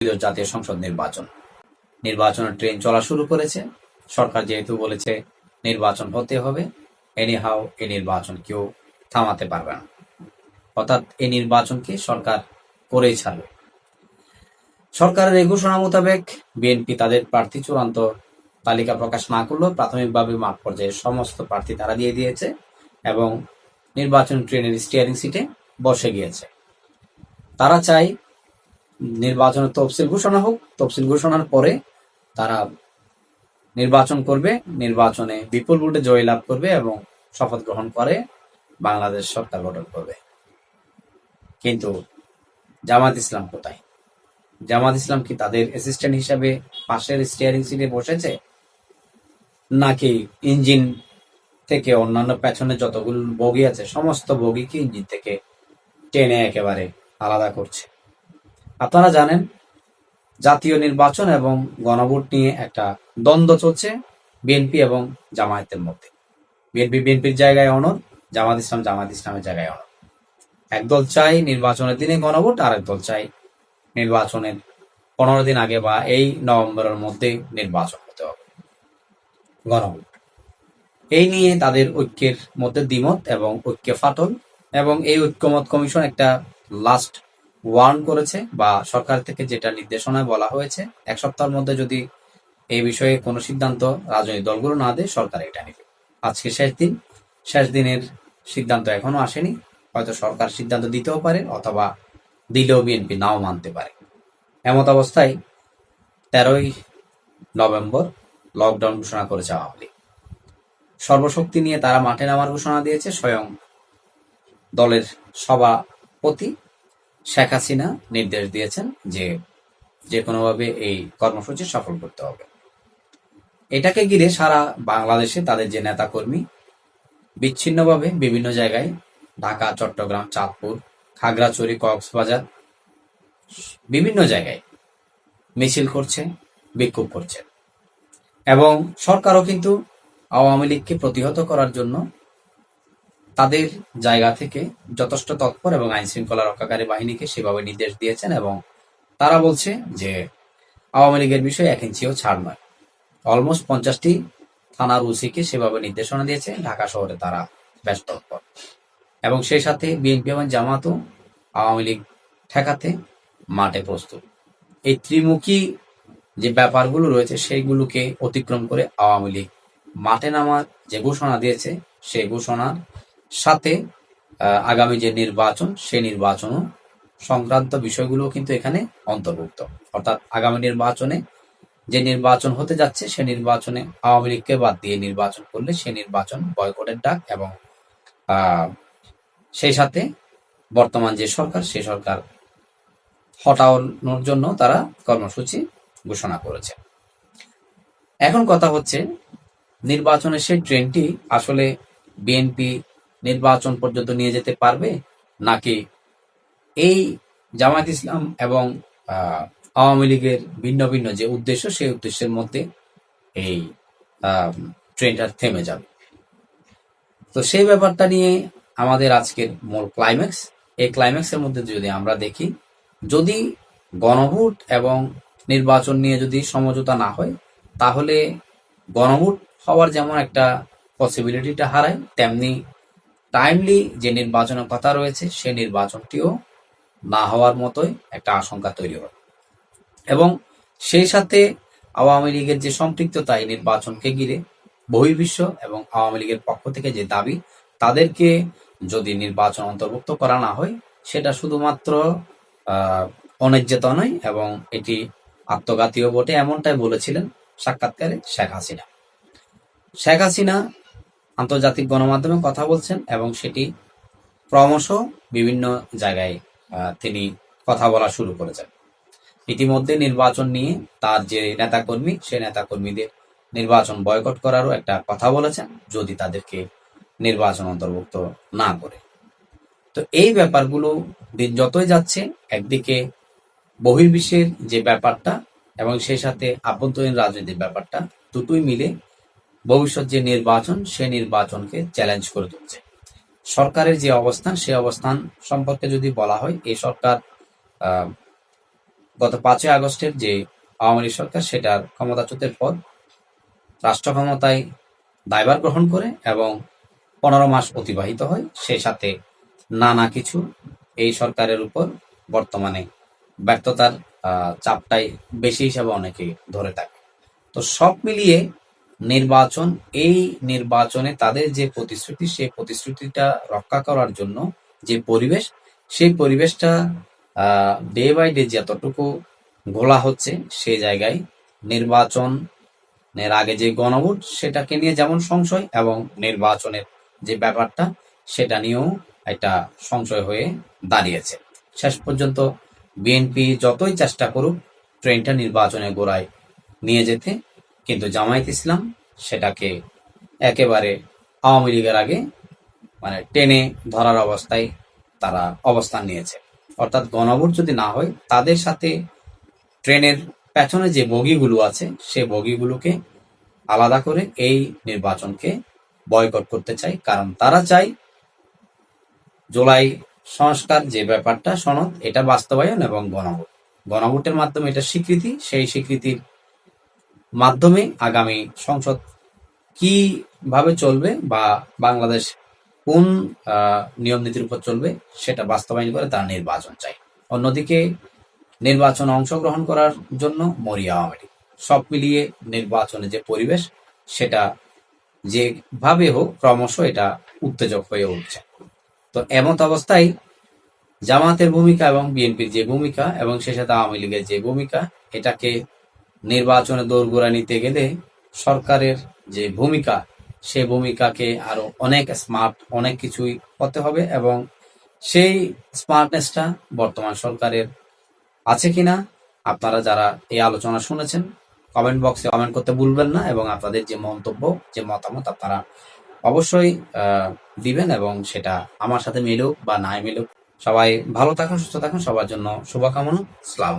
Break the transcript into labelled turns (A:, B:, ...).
A: জাতীয় সংসদ নির্বাচনের ট্রেন চলা শুরু করেছে। সরকার যেহেতু বলেছে নির্বাচন হতে হবে, এনিহাও এই নির্বাচন কেউ থামাতে পারবে না, অর্থাৎ এই নির্বাচনকে সরকার করেই ছাড়বে। সরকারের এই ঘোষণা মোতাবেক বিএনপি তাদের প্রার্থী চূড়ান্ত তালিকা প্রকাশ না করলেও প্রাথমিকভাবে মাঠ পর্যায়ে সমস্ত প্রার্থী তারা দিয়ে দিয়েছে এবং নির্বাচন ট্রেনের স্টিয়ারিং সিটে বসে গিয়েছে। তারা চায় নির্বাচনের তফসিল ঘোষণা হোক, তফসিল ঘোষণার পরে তারা নির্বাচন করবে, নির্বাচনে বিপুল ভোটে জয়লাভ করবে এবং শপথ গ্রহণ করে বাংলাদেশ সরকার গঠন করবে। কিন্তু জামাত ইসলাম কোথায়? জামাত ইসলাম কি তাদের অ্যাসিস্ট্যান্ট হিসাবে পাশের স্টিয়ারিং সিটে বসেছে, নাকি ইঞ্জিন থেকে অন্যান্য পেছনে যতগুলো বগি আছে সমস্ত বগিকে ইঞ্জিন থেকে টেনে একেবারে আলাদা করছে? আপনারা জানেন জাতীয় নির্বাচন এবং গণভোট নিয়ে একটা দ্বন্দ্ব চলছে বিএনপি এবং জামায়াতের মধ্যে। বিএনপি বিএনপির জায়গায় অনড়, জামাত ইসলামের জায়গায় অনড়। একদল চাই নির্বাচনের দিনে গণভোট, আর একদল চাই নির্বাচনের 15 দিন আগে বা এই নভেম্বরের মধ্যে নির্বাচন হতে হবে, গণভোট। এই নিয়ে তাদের ঐক্যের মধ্যে দ্বিমত এবং ঐক্যে ফাটল, এবং এই ঐক্যমত কমিশন একটা লাস্ট ওয়ার্ন করেছে, বা সরকার থেকে যেটা নির্দেশনায় বলা হয়েছে 1 সপ্তাহের মধ্যে যদি এই বিষয়ে কোনো সিদ্ধান্ত রাজনৈতিক দলগুলো না দেয় সরকার এটা নেবে। আজকে শেষ দিনের সিদ্ধান্ত এখনো আসেনি, হয়তো সরকার সিদ্ধান্ত দিতেও পারে অথবা দিলেও বিএনপি নাও মানতে পারে। এমত অবস্থায় 13ই নভেম্বর লকডাউন ঘোষণা করেছে আওয়ামী লীগ। সর্বশক্তি নিয়ে তারা মাঠে নামার ঘোষণা দিয়েছে। স্বয়ং দলের সভাপতি শেখ হাসিনা নির্দেশ দিয়েছেন যে কোনোভাবে এই কর্মসূচি সফল করতে হবে। এটাকে ঘিরে সারা বাংলাদেশে তাদের যে নেতাকর্মী বিচ্ছিন্নভাবে বিভিন্ন জায়গায়, ঢাকা, চট্টগ্রাম, চাঁদপুর, খাগড়াছড়ি, কক্সবাজার, বিভিন্ন জায়গায় মিছিল করছে, বিক্ষোভ করছে। এবং সরকারও কিন্তু আওয়ামী লীগকে প্রতিহত করার জন্য তাদের জায়গা থেকে যথেষ্ট তৎপর এবং আইন শৃঙ্খলা রক্ষাকারী বাহিনীকে সেভাবে নির্দেশ দিয়েছেন। এবং তারা বলছে যে আওয়ামী লীগের বিষয়ে 1 ইঞ্চিও ছাড় নয়। অলমোস্ট 50টি থানার ওসিকে সেভাবে নির্দেশনা দিয়েছে। ঢাকা শহরে তারা বেশ তৎপর, এবং সেই সাথে বিএনপি এবং জামাতও আওয়ামী লীগ ঠেকাতে মাঠে প্রস্তুত। এই ত্রিমুখী যে ব্যাপারগুলো রয়েছে সেইগুলোকে অতিক্রম করে আওয়ামী লীগ মাঠে নামার যে ঘোষণা দিয়েছে, সেই ঘোষণার সাথে আগামী যে নির্বাচন, সেই নির্বাচনও সংক্রান্ত বিষয়গুলো কিন্তু এখানে অন্তর্ভুক্ত। অর্থাৎ আগামী নির্বাচনে যে নির্বাচন হতে যাচ্ছে, সে নির্বাচনে আওয়ামী লীগকে বাদ দিয়ে নির্বাচন করলে সে নির্বাচন বয়কটের ডাক, এবং সেই সাথে বর্তমান যে সরকার, সে সরকার হটানোর জন্য তারা কর্মসূচি ঘোষণা করেছে। এখন কথা হচ্ছে, নির্বাচনের সেই ট্রেনটি আসলে বিএনপি নির্বাচন পর্যন্ত নিয়ে যেতে পারবে, নাকি এই জামায়াত ইসলাম এবং আওয়ামী লীগের ভিন্ন ভিন্ন যে উদ্দেশ্য, সেই উদ্দেশ্যের মধ্যে এই ট্রেনটা থেমে যাবে। তো সেই ব্যাপারটা নিয়ে আমাদের আজকের মূল ক্লাইম্যাক্স। এই ক্লাইম্যাক্সের মধ্যে যদি আমরা দেখি, যদি গণভোট এবং নির্বাচন নিয়ে যদি সমঝোতা না হয়, তাহলে গণভোট হওয়ার যেমন একটা পসিবিলিটিটা হারায়, তেমনি টাইমলি যে নির্বাচনের কথা রয়েছে সেই নির্বাচনটিও না হওয়ার মতোই একটা আশঙ্কা তৈরি হয়। এবং সেই সাথে আওয়ামী লীগের যে সম্পৃক্ততা এই নির্বাচনকে ঘিরে, বহির্বিশ্ব এবং আওয়ামী লীগের পক্ষ থেকে যে দাবি, তাদেরকে যদি নির্বাচন অন্তর্ভুক্ত করা না হয়, সেটা শুধুমাত্র অন্যায্যতা নয়, এবং এটি আত্মঘাতীয় বটে, এমনটাই বলেছিলেন সাক্ষাৎকারে শেখ হাসিনা আন্তর্জাতিক গণমাধ্যমে কথা বলছেন, এবং সেটি ক্রমশ বিভিন্ন জায়গায় তিনি কথা বলা শুরু করেছেন। ইতিমধ্যে নির্বাচন নিয়ে তার যে নেতাকর্মী, সেই নেতাকর্মীদের নির্বাচন বয়কট করারও একটা কথা বলেছেন, যদি তাদেরকে নির্বাচন অন্তর্ভুক্ত না করে। তো এই ব্যাপারগুলো দিন যতই যাচ্ছে, একদিকে বহির্বিশ্বের যে ব্যাপারটা এবং সেই সাথে আভ্যন্তরীণ রাজনীতির ব্যাপারটা, দুটোই মিলে ভবিষ্যৎ যে নির্বাচন, সে নির্বাচনকে চ্যালেঞ্জ করে তুলছে। সরকারের যে অবস্থান, সেই অবস্থান সম্পর্কে যদি বলা হয়, এই সরকার গত 5ই আগস্টের যে আওয়ামী লীগ সরকার সেটার ক্ষমতাচ্যুতের পর রাষ্ট্র ক্ষমতায় দায়ভার গ্রহণ করে এবং 15 মাস অতিবাহিত হয়। সেই সাথে নানা কিছু এই সরকারের উপর বর্তমানে ব্যর্থতার চাপটাই বেশি হিসাবে অনেকে ধরে থাকে। তো সব মিলিয়ে নির্বাচন, এই নির্বাচনে তাদের যে প্রতিশ্রুতি, সেই প্রতিশ্রুতিটা রক্ষা করার জন্য যে পরিবেশ, সেই পরিবেশটা ডে বাই ডে যতটুকু ঘোলা হচ্ছে, সেই জায়গায় নির্বাচনের আগে যে গণভোট সেটাকে নিয়ে যেমন সংশয়, এবং নির্বাচনের যে ব্যাপারটা সেটা নিয়েও একটা সংশয় হয়ে দাঁড়িয়েছে। শেষ পর্যন্ত বিএনপি যতই চেষ্টা করুক ট্রেনটা নির্বাচনের গোড়ায় নিয়ে যেতে, কিন্তু জামায়াত ইসলাম সেটাকে একেবারে আওয়ামী লীগের আগে মানে টেনে ধরার অবস্থায় তারা অবস্থান নিয়েছে। অর্থাৎ গণভোট যদি না হয়, তাদের সাথে ট্রেনের পেছনে যে বগিগুলো আছে সে বগিগুলোকে আলাদা করে এই নির্বাচনকে বয়কট করতে চায়। কারণ তারা চায় জুলাই সংস্কার যে ব্যাপারটা, সনদ, এটা বাস্তবায়ন এবং গণভোটের মাধ্যমে এটা স্বীকৃতি, সেই স্বীকৃতির মাধ্যমে আগামী সংসদ কিভাবে চলবে বা বাংলাদেশ কোন নিয়ম নীতির উপর চলবে সেটা বাস্তবায়ন করে তারা নির্বাচন চাই। অন্যদিকে নির্বাচনে অংশগ্রহণ করার জন্য মরিয়া আওয়ামী লীগ। সব মিলিয়ে নির্বাচনে যে পরিবেশ সেটা যেভাবে হোক ক্রমশ এটা উত্তেজক হয়ে উঠছে। তো এমত অবস্থায় জামাতের ভূমিকা এবং বিএনপির যে ভূমিকা এবং সে সাথে আওয়ামী লীগের যে ভূমিকা, এটাকে নির্বাচনে দোরগোড়া নিতে গেলে সরকারের যে ভূমিকা, সে ভূমিকাকে আরো অনেক স্মার্ট, অনেক কিছুই হতে হবে, এবং সেই স্মার্টনেসটা বর্তমান সরকারের আছে কিনা আপনারা যারা এই আলোচনা শুনেছেন কমেন্ট বক্সে কমেন্ট করতে ভুলবেন না, এবং আপনাদের যে মন্তব্য, যে মতামত আপনারা অবশ্যই দিবেন, এবং সেটা আমার সাথে মিলুক বা নাই মিলুক। সবাই ভালো থাকুন, সুস্থ থাকুন, সবার জন্য শুভকামনা। আসসালামু আলাইকুম।